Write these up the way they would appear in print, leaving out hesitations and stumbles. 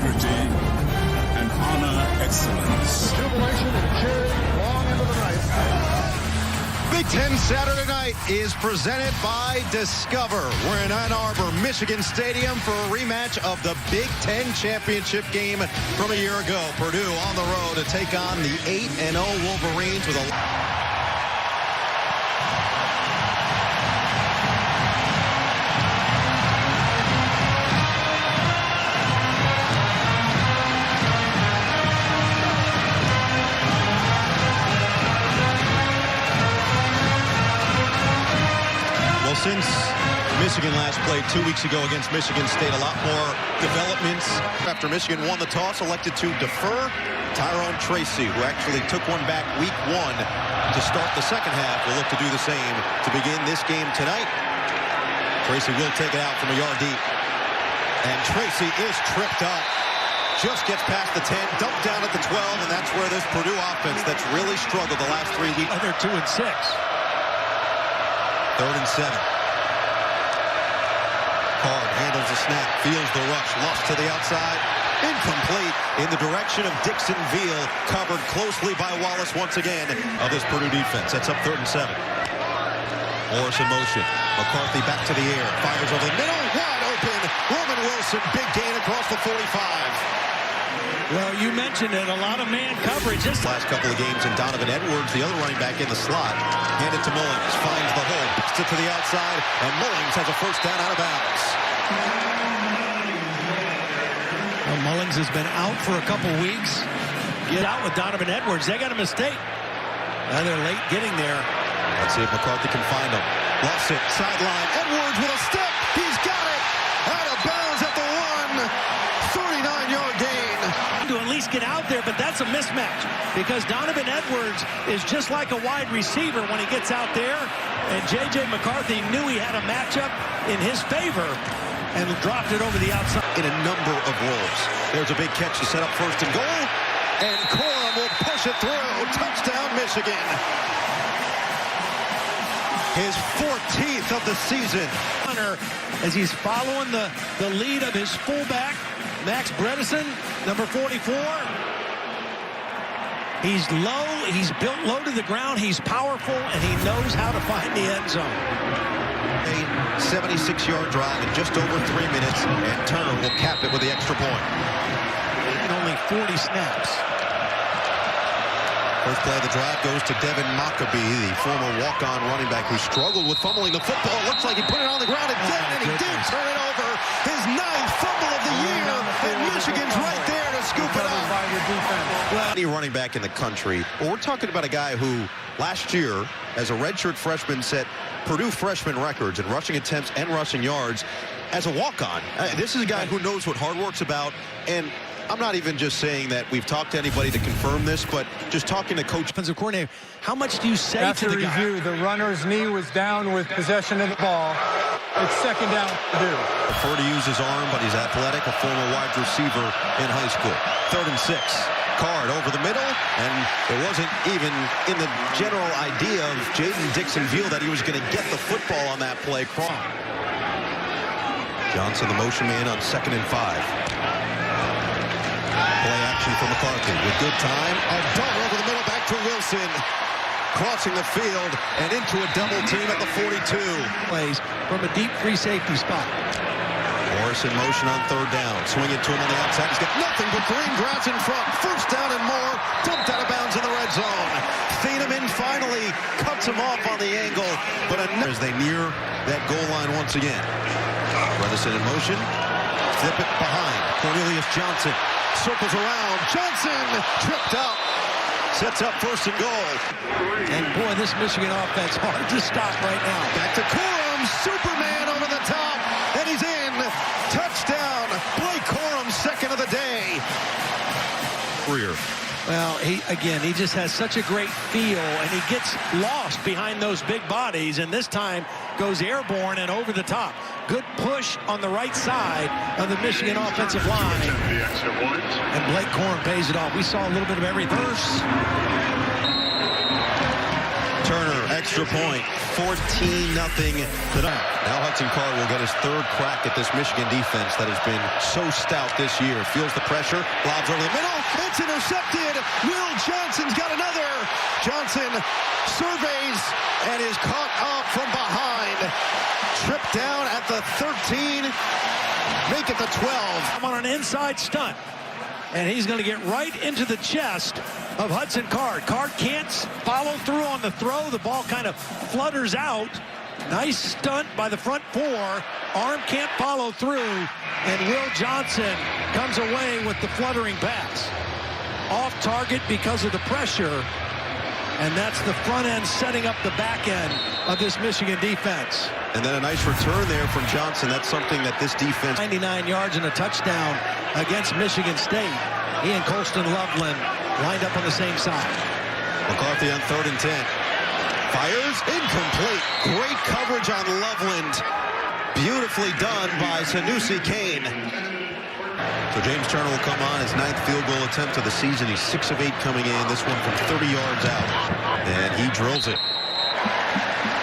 integrity, and honor excellence. Jubilation and cheering long into the night. Big Ten Saturday Night is presented by Discover. We're in Ann Arbor, Michigan Stadium for a rematch of the Big Ten championship game from a year ago. Purdue on the road to take on the 8-0 Wolverines with a... Since Michigan last played 2 weeks ago against Michigan State, a lot more developments. After Michigan won the toss, elected to defer. Tyrone Tracy, who actually took one back week 1 to start the second half, will look to do the same to begin this game tonight. Tracy will take it out from a yard deep. And Tracy is tripped up. Just gets past the 10, dumped down at the 12, and that's where this Purdue offense that's really struggled the last 3 weeks. They're 2 and 6. 3rd and 7. Card handles the snap, feels the rush, lost to the outside, incomplete in the direction of Dixon Veal, covered closely by Wallace once again of this Purdue defense. That's up 3rd and 7. Morris in motion. McCarthy back to the air, fires over the middle, wide open. Roman Wilson, big gain across the 45. Well, you mentioned it, a lot of man coverage. Last couple of games, and Donovan Edwards, the other running back in the slot, hand it to Mullings, finds the hole, puts it to the outside, and Mullings has a first down out of bounds. Well, Mullings has been out for a couple weeks. Get out with Donovan Edwards. They got a mistake. Now they're late getting there. Let's see if McCarthy can find him. Lost it, sideline. Edwards with a step. He's got it. Out of bounds at the 1. 39-yard gain. To at least get out there, but that's a mismatch because Donovan Edwards is just like a wide receiver when he gets out there, and J.J. McCarthy knew he had a matchup in his favor and dropped it over the outside. In a number of roles. There's a big catch to set up 1st and goal, and Corum will push it through. Touchdown, Michigan. His 14th of the season. As he's following the lead of his fullback, Max Bredesen, number 44. He's low, he's built low to the ground, he's powerful, and he knows how to find the end zone. A 76-yard drive in just over 3 minutes, and Turner will cap it with the extra point. And only 40 snaps. First play of the drive goes to Devin Maccabee, the former walk-on running back who struggled with fumbling the football. It looks like he put it on the ground again, and he did turn it over. His 9th fumble of the year, and Michigan's right there to scoop it up. Well, any running back in the country. Well, we're talking about a guy who last year, as a redshirt freshman, set Purdue freshman records in rushing attempts and rushing yards as a walk-on. This is a guy who knows what hard work's about, and I'm not even just saying that we've talked to anybody to confirm this, but just talking to coach. Defensive coordinator, how much do you say After to the review, guy? the runner's knee was down with possession of the ball. It's 2nd down Purdue. Prefer to use his arm, but he's athletic, a former wide receiver in high school. 3rd and 6. Card over the middle, and it wasn't even in the general idea of Jaden Dixon-Veal that he was going to get the football on that play. Johnson, the motion man, on 2nd and 5. Play action for McCarthy with good time. A dart over the middle, back to Wilson. Crossing the field and into a double team at the 42. Plays from a deep free safety spot. Morris in motion on 3rd down. Swing it to him on the outside. He's got nothing but green grass in front. First down and more. Dumped out of bounds in the red zone. Thieneman finally cuts him off on the angle. But as they near that goal line once again. Bredesen in motion. Flip it behind. Cornelius Johnson. Circles around. Johnson tripped up. Sets up 1st and goal. And boy, this Michigan offense hard to stop right now. Back to Corum. Superman over the top. And he's in. Touchdown. Blake Corum, 2nd of the day. Career. Well, he just has such a great feel, and he gets lost behind those big bodies, and this time goes airborne and over the top. Good push on the right side of the Michigan offensive line. And Blake Corum pays it off. We saw a little bit of everything. Turner, extra. extra point. 14-0. Now Hudson Card will get his third crack at this Michigan defense that has been so stout this year. Feels the pressure, lobs over the middle. It's intercepted. Will Johnson's got another. Johnson surveys and is caught up from behind. Tripped down at the 13. Make it the 12. I'm on an inside stunt. And he's going to get right into the chest of Hudson Card. Card can't follow through on the throw. The ball kind of flutters out. Nice stunt by the front four. Arm can't follow through. And Will Johnson comes away with the fluttering pass. Off target because of the pressure. And that's the front end setting up the back end of this Michigan defense. And then a nice return there from Johnson. That's something that this defense... 99 yards and a touchdown against Michigan State. He and Colston Loveland lined up on the same side. McCarthy on 3rd and 10. Fires, incomplete. Great coverage on Loveland. Beautifully done by Sanusi Kane. So James Turner will come on his 9th field goal attempt of the season. He's 6 of 8 coming in. This one from 30 yards out. And he drills it.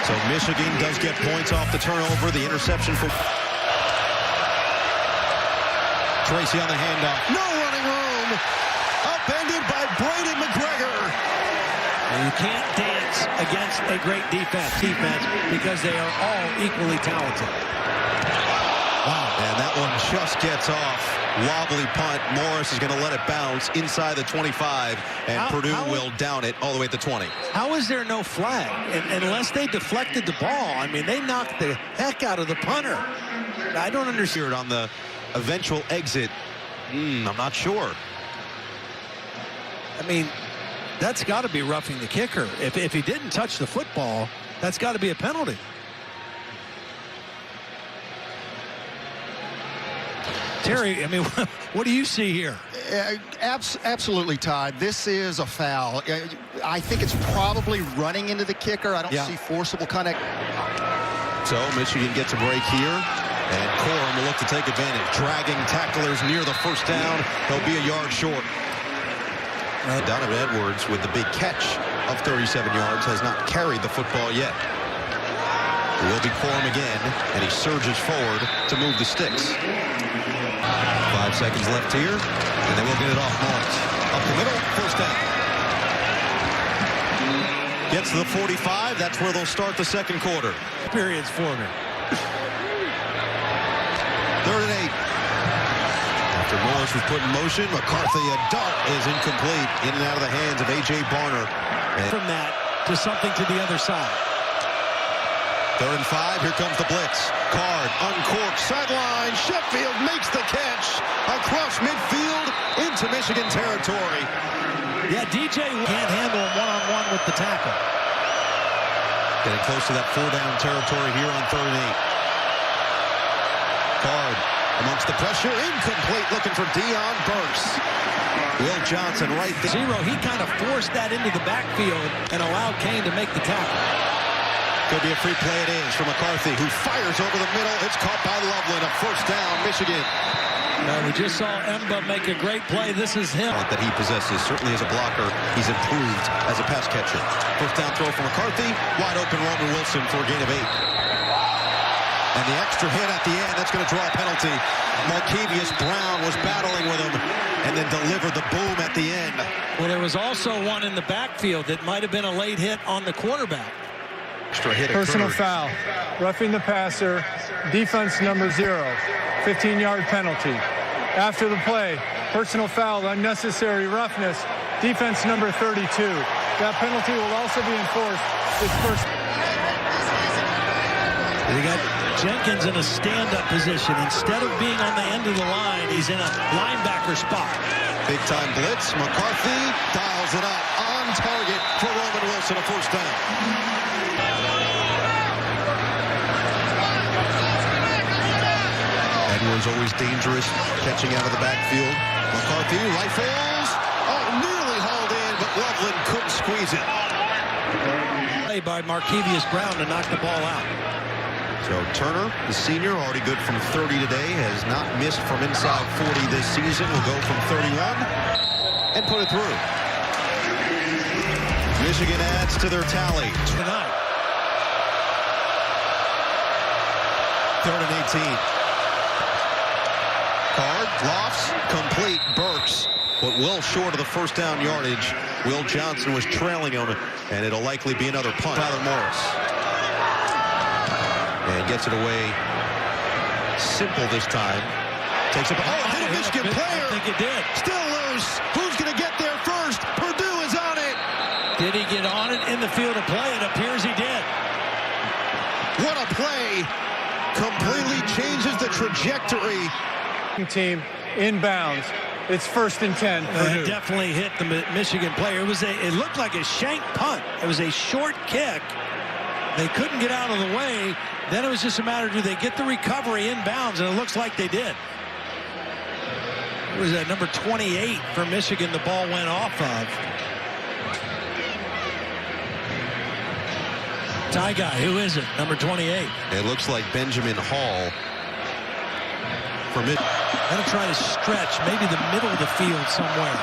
So Michigan does get points off the turnover. The interception for Tracy on the handoff. No running room. Upended by Braden McGregor. And you can't dance against a great defense because they are all equally talented. Wow. And that one just gets off. Wobbly punt. Morris is going to let it bounce inside the 25, and Purdue will down it all the way at the 20. How is there no flag? Unless they deflected the ball. I mean, they knocked the heck out of the punter. I don't understand. On the eventual exit, I'm not sure. I mean, that's got to be roughing the kicker. If he didn't touch the football, that's got to be a penalty. Terry, I mean, what do you see here? Absolutely, Todd. This is a foul. I think it's probably running into the kicker. I don't see forcible connect. So Michigan gets a break here, and Corum will look to take advantage. Dragging tacklers near the first down. They'll be a yard short. Donovan Edwards with the big catch of 37 yards has not carried the football yet. It will be Corum again, and he surges forward to move the sticks. 5 seconds left here, and they will get it off Morris. Up the middle, first down. Gets to the 45. That's where they'll start the second quarter. Periods for me. 3rd and 8. After Morris was put in motion, McCarthy, a dart is incomplete. In and out of the hands of A.J. Barner. From that to something to the other side. 3rd and 5. Here comes the blitz. Card uncorked, sideline. Sheffield makes the catch across midfield into Michigan territory. Yeah, DJ can't handle him one-on-one with the tackle. Getting close to that 4-down territory here on 3rd and 8. Card amongst the pressure, incomplete, looking for Deion Burks. Will Johnson right there. Zero, he kind of forced that into the backfield and allowed Kane to make the tackle. Could be a free play it is for McCarthy, who fires over the middle. It's caught by Loveland. A first down, Michigan. We just saw Emba make a great play. This is him. That he possesses. Certainly as a blocker, he's improved as a pass catcher. First down throw for McCarthy. Wide open Roman Wilson for a gain of 8. And the extra hit at the end, that's going to draw a penalty. Markevius Brown was battling with him and then delivered the boom at the end. Well, there was also one in the backfield that might have been a late hit on the quarterback. Extra hit Personal occurred. foul. Roughing the passer. Defense number 0. 15-yard penalty. After the play, personal foul, unnecessary roughness. Defense number 32. That penalty will also be enforced. This first. We got Jenkins in a stand-up position. Instead of being on the end of the line, he's in a linebacker spot. Big-time blitz. McCarthy dials it up on target for Roman Wilson, a first down. Edwards always dangerous, catching out of the backfield. McCarthy rifles. Oh, nearly hauled in, but Loveland couldn't squeeze it. Play by Markevius Brown to knock the ball out. So Turner, the senior, already good from 30 today, has not missed from inside 40 this season. Will go from 31 and put it through. Michigan adds to their tally. Tonight. 3rd and 18. Card, lofts, complete, Burks. But well short of the first down yardage. Will Johnson was trailing him, and it'll likely be another punt. Tyler Morris. And gets it away. Simple this time. Takes it. Oh, hit a Michigan player. I think it did. Still loose. Who's going to get there first? Purdue is on it. Did he get on it in the field of play? It appears he did. What a play. Completely changes the trajectory. Team inbounds. It's 1st and 10. It definitely hit the Michigan player. It looked like a shank punt. It was a short kick. They couldn't get out of the way. Then it was just a matter of do they get the recovery inbounds, and it looks like they did. It was at number 28 for Michigan the ball went off of. Tie guy, who is it? Number 28. It looks like Benjamin Hall. For mid. Gonna try to stretch maybe the middle of the field somewhere.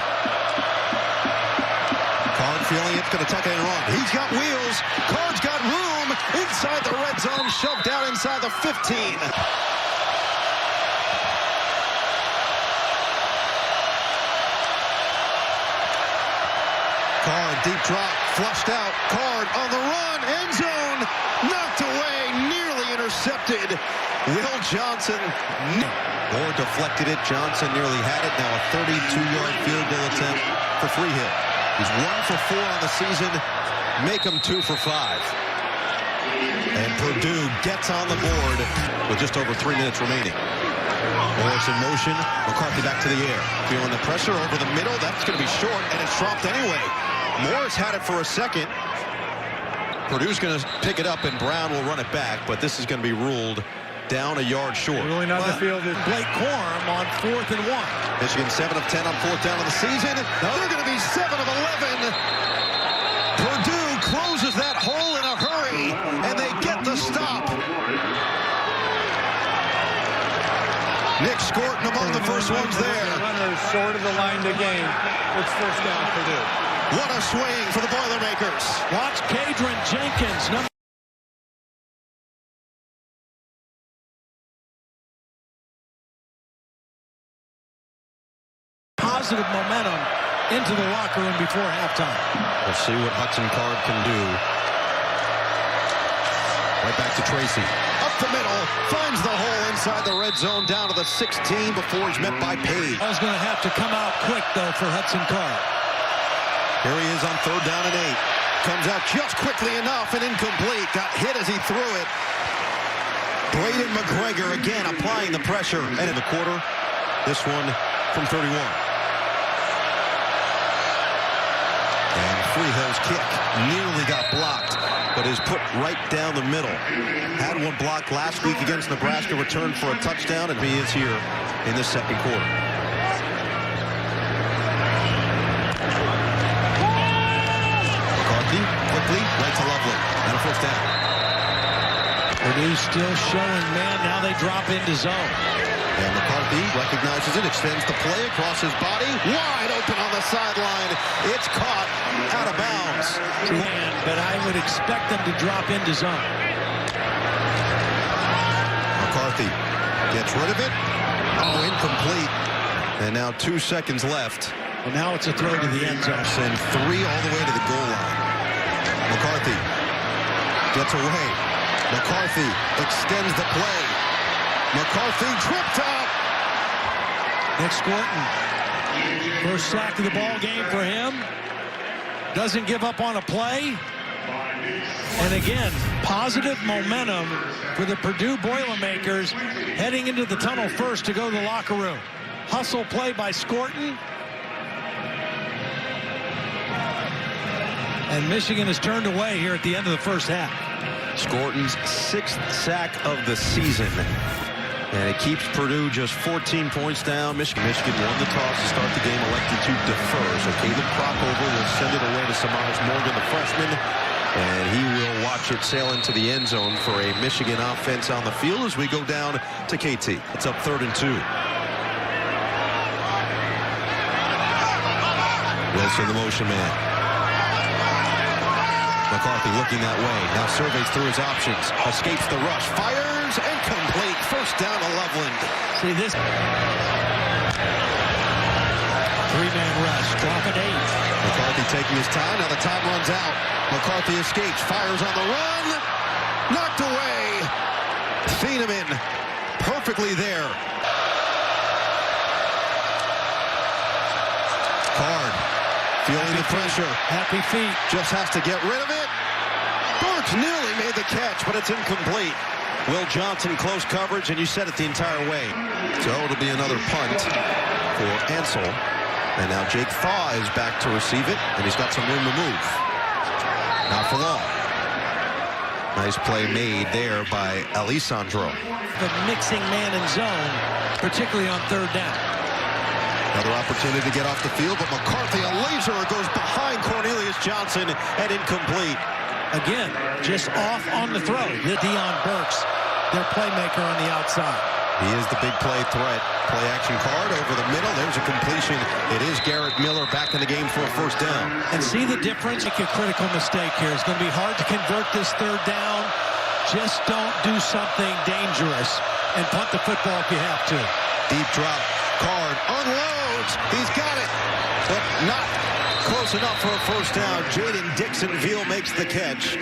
Card feeling it's going to tuck it and run. He's got wheels. Card's got room inside the red zone, shoved down inside the 15. Card, deep drop, flushed out. Card on the run, end zone, knocked away, nearly intercepted. Will Johnson. Moore deflected it. Johnson nearly had it. Now a 32-yard field goal attempt for Freehill. He's 1 for 4 on the season. Make him 2 for 5. And Purdue gets on the board with just over 3 minutes remaining. Morris in motion. McCarthy back to the air. Feeling the pressure over the middle. That's going to be short, and it's dropped anyway. Morris had it for a second. Purdue's going to pick it up, and Brown will run it back, but this is going to be ruled down a yard short. Really not the field. Blake Corum on 4th and 1. Michigan 7 of 10 on 4th down of the season. They're going to be 7 of 11. Purdue closes that hole in a hurry, and they get the stop. Nick Scorton among the first ones there. The runner is short of the line to gain. It's 1st down Purdue. What a swing for the Boilermakers. Watch Kadron Jenkins, number positive momentum into the locker room before halftime. We'll see what Hudson Card can do. Right back to Tracy. Up the middle, finds the hole inside the red zone, down to the 16 before he's met by Page. I was going to have to come out quick, though, for Hudson Card. Here he is on 3rd down and 8. Comes out just quickly enough and incomplete. Got hit as he threw it. Braden McGregor again applying the pressure. And in the quarter, this one from 31. And Freehill's kick nearly got blocked, but is put right down the middle. Had one blocked last week against Nebraska, returned for a touchdown, and he is here in the 2nd quarter. McCarthy quickly right to Lovely, and a 1st down. Purdue still showing man. Now they drop into zone. And McCarthy recognizes it, extends the play across his body, wide open on the sideline. It's caught out of bounds. But I would expect them to drop into zone. McCarthy gets rid of it. Oh, incomplete. And now 2 seconds left. Well, now it's a throw to the end zone. Send 3 all the way to the goal line. McCarthy gets away. McCarthy extends the play. McCarthy tripped up. Nick Scorton. First sack of the ball game for him. Doesn't give up on a play. And again, positive momentum for the Purdue Boilermakers heading into the tunnel first to go to the locker room. Hustle play by Scorton. And Michigan has turned away here at the end of the first half. Scorton's 6th sack of the season. And it keeps Purdue just 14 points down. Michigan won the toss to start the game, elected to defer. So Caleb Crockover will send it away to Samaj Morgan, the freshman. And he will watch it sail into the end zone for a Michigan offense on the field as we go down to KT. It's up 3rd and 2. Wilson, the motion man. McCarthy looking that way. Now surveys through his options. Escapes the rush. Fires. Incomplete. First down to Loveland. See this. Three-man rush. Drop at 8. McCarthy taking his time. Now the time runs out. McCarthy escapes. Fires on the run. Knocked away. Thieneman perfectly there. Card feeling the pressure. Happy feet. Just has to get rid of it. Burks nearly made the catch, but it's incomplete. Will Johnson close coverage, and you said it the entire way. So it'll be another punt for Ansel. And now Jake Thaw is back to receive it, and he's got some room to move. Not for long. Nice play made there by Alessandro. The mixing man in zone, particularly on third down. Another opportunity to get off the field, but McCarthy, a laser, goes behind Cornelius Johnson and incomplete. Again, just off on the throw. Dion Burks, their playmaker on the outside. He is the big play threat. Play action card over the middle. There's a completion. It is Garrett Miller back in the game for a first down. And see the difference? Make a critical mistake here. It's going to be hard to convert this third down. Just don't do something dangerous and punt the football if you have to. Deep drop. Card unloads. He's got it, but not close enough for a first down. Jaden Dixon-Veal makes the catch.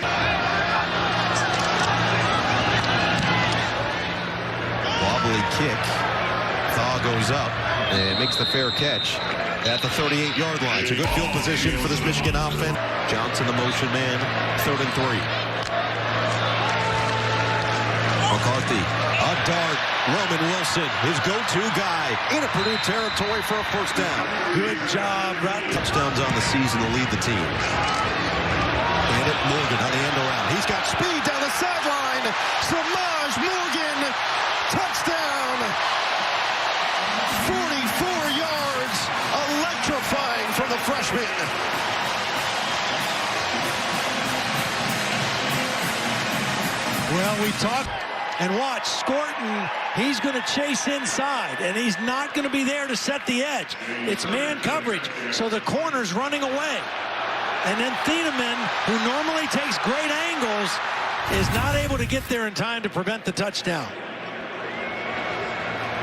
Wobbly kick. Thaw goes up and makes the fair catch at the 38-yard line. It's a good field position for this Michigan offense. Johnson, the motion man, 3rd and 3. McCarthy, a dart. Roman Wilson, his go-to guy, into Purdue territory for a first down. Good job, right? Touchdowns on the season to lead the team. And it Morgan on the end around. He's got speed down the sideline. Samaj Morgan, touchdown. 44 yards, electrifying from the freshman. Well, we talked. And watch, Scorton, he's going to chase inside, and he's not going to be there to set the edge. It's man coverage, so the corner's running away. And then Thieneman, who normally takes great angles, is not able to get there in time to prevent the touchdown.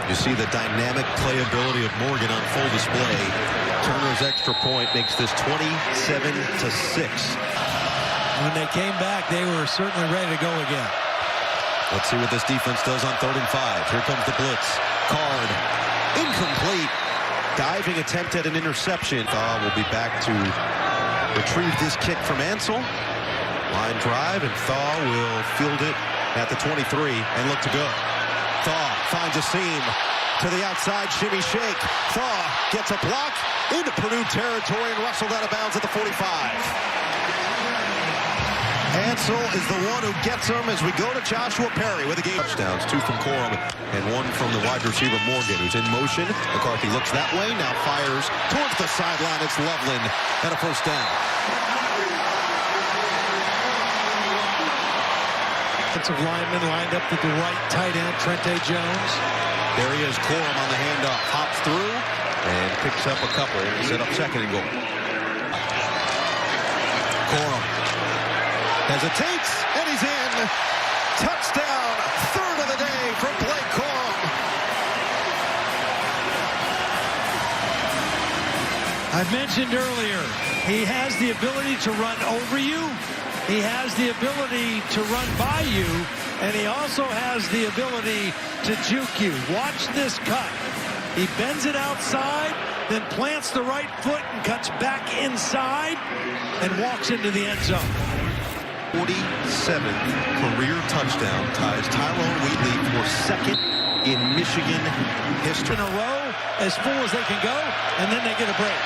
You see the dynamic playability of Morgan on full display. Turner's extra point makes this 27-6. When they came back, they were certainly ready to go again. Let's see what this defense does on 3rd and 5. Here comes the blitz. Card. Incomplete. Diving attempt at an interception. Thaw will be back to retrieve this kick from Ansel. Line drive, and Thaw will field it at the 23 and look to go. Thaw finds a seam to the outside, shimmy shake. Thaw gets a block into Purdue territory and wrestled out of bounds at the 45. Ansel is the one who gets him as we go to Joshua Perry with a game. Touchdowns, 2 from Corum and 1 from the wide receiver Morgan, who's in motion. McCarthy looks that way, now fires towards the sideline. It's Loveland and a first down. Defensive lineman lined up with the right tight end, Trente Jones. There he is, Corum on the handoff, hops through and picks up a couple to set up 2nd and goal. Corum hesitates, and he's in. Touchdown, 3rd of the day from Blake Corum. I mentioned earlier, he has the ability to run over you. He has the ability to run by you, and he also has the ability to juke you. Watch this cut. He bends it outside, then plants the right foot and cuts back inside and walks into the end zone. 47th career touchdown ties Tyrone Wheatley for 2nd in Michigan history. In a row, as full as they can go, and then they get a break.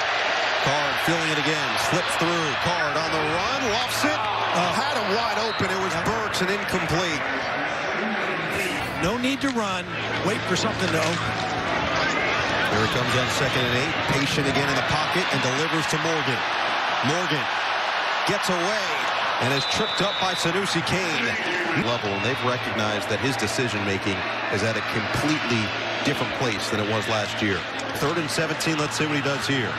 Card feeling it again, slips through. Card on the run, lofts it, had him wide open. It was Burks and incomplete. No need to run. Wait for something to open. Here it comes on 2nd and 8. Patient again in the pocket and delivers to Morgan. Morgan gets away and is tripped up by Sanusi Kane. Level, and they've recognized that his decision-making is at a completely different place than it was last year. 3rd and 17, let's see what he does here.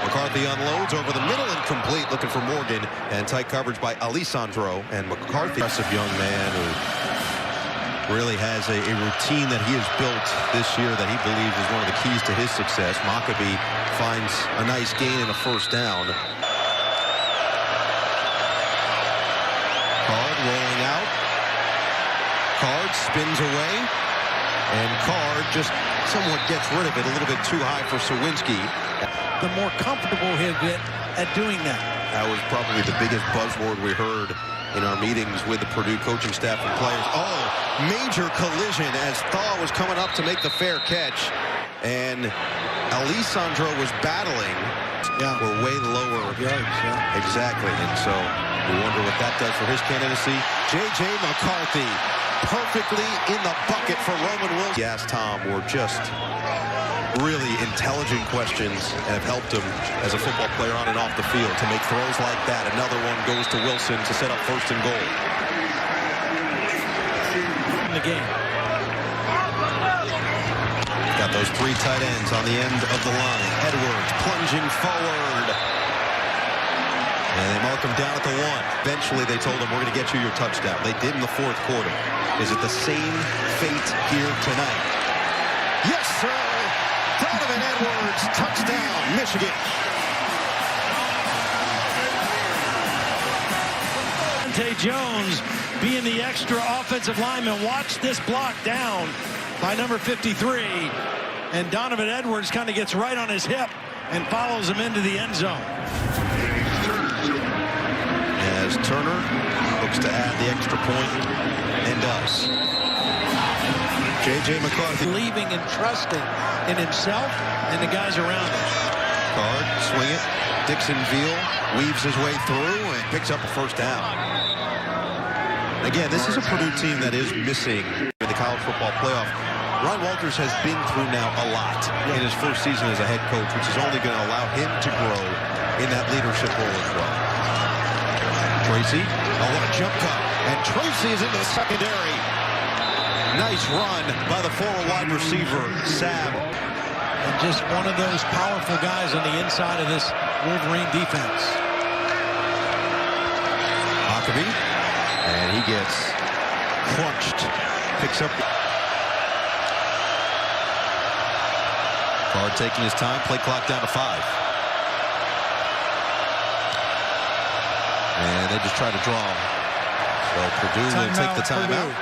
McCarthy unloads over the middle, incomplete, looking for Morgan, and tight coverage by Alessandro. And McCarthy, impressive young man who really has a routine that he has built this year that he believes is one of the keys to his success. Maccabee finds a nice gain and a first down. Card rolling out. Card spins away, and Card just somewhat gets rid of it, a little bit too high for Sawinski. The more comfortable he'll get at doing that. That was probably the biggest buzzword we heard in our meetings with the Purdue coaching staff and players. Oh, major collision as Thaw was coming up to make the fair catch, and Alessandro was battling. Yeah, we're way lower. Yards, yeah. Exactly, and so we wonder what that does for his candidacy. J.J. McCarthy perfectly in the bucket for Roman Wilson. Yes, Tom, were just really intelligent questions and have helped him as a football player on and off the field to make throws like that. Another one goes to Wilson to set up first and goal. In the game. Got those three tight ends on the end of the line. Edwards plunging forward. And they mark him down at the 1. Eventually, they told him, we're going to get you your touchdown. They did in the fourth quarter. Is it the same fate here tonight? Yes, sir! Donovan Edwards, touchdown, Michigan. Dante Jones being the extra offensive lineman. Watch this block down by number 53. And Donovan Edwards kind of gets right on his hip and follows him into the end zone. As Turner looks to add the extra point and does. J.J. McCarthy Believing and trusting in himself and the guys around him. Card, swing it. Dixon Veal weaves his way through and picks up a first down. Again, this is a Purdue team that is missing in the college football playoff. Ron Walters has been through now a lot in his first season as a head coach, which is only going to allow him to grow in that leadership role as well. Tracy, what a jump cut. And Tracy is into the secondary. Nice run by the former wide receiver, Sam. And just one of those powerful guys on the inside of this Wolverine defense. Maccabee, and he gets crunched. Picks up. Card taking his time, play clock down to 5. And they just try to draw. So Purdue will take the timeout.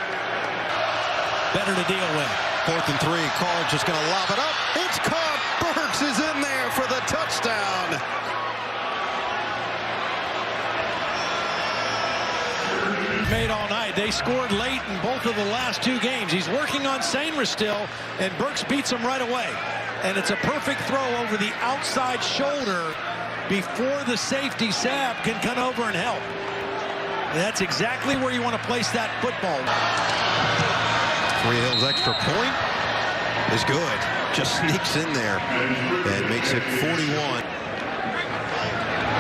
Better to deal with. 4th and 3. Card just going to lob it up. It's caught. Burks is in there for the touchdown. Made all night. They scored late in both of the last 2 games. He's working on Sainris still, and Burks beats him right away. And it's a perfect throw over the outside shoulder before the safety Saab can come over and help. And that's exactly where you want to place that football. Free Hill's extra point is good. Just sneaks in there and makes it 41.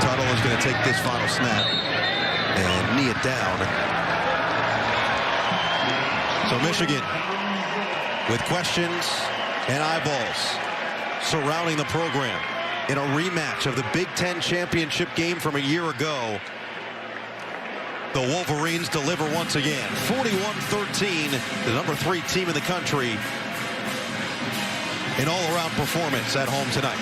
Tuttle is going to take this final snap and knee it down. So Michigan with questions and eyeballs surrounding the program in a rematch of the Big Ten championship game from a year ago. The Wolverines deliver once again. 41-13, the number 3 team in the country. An all-around performance at home tonight.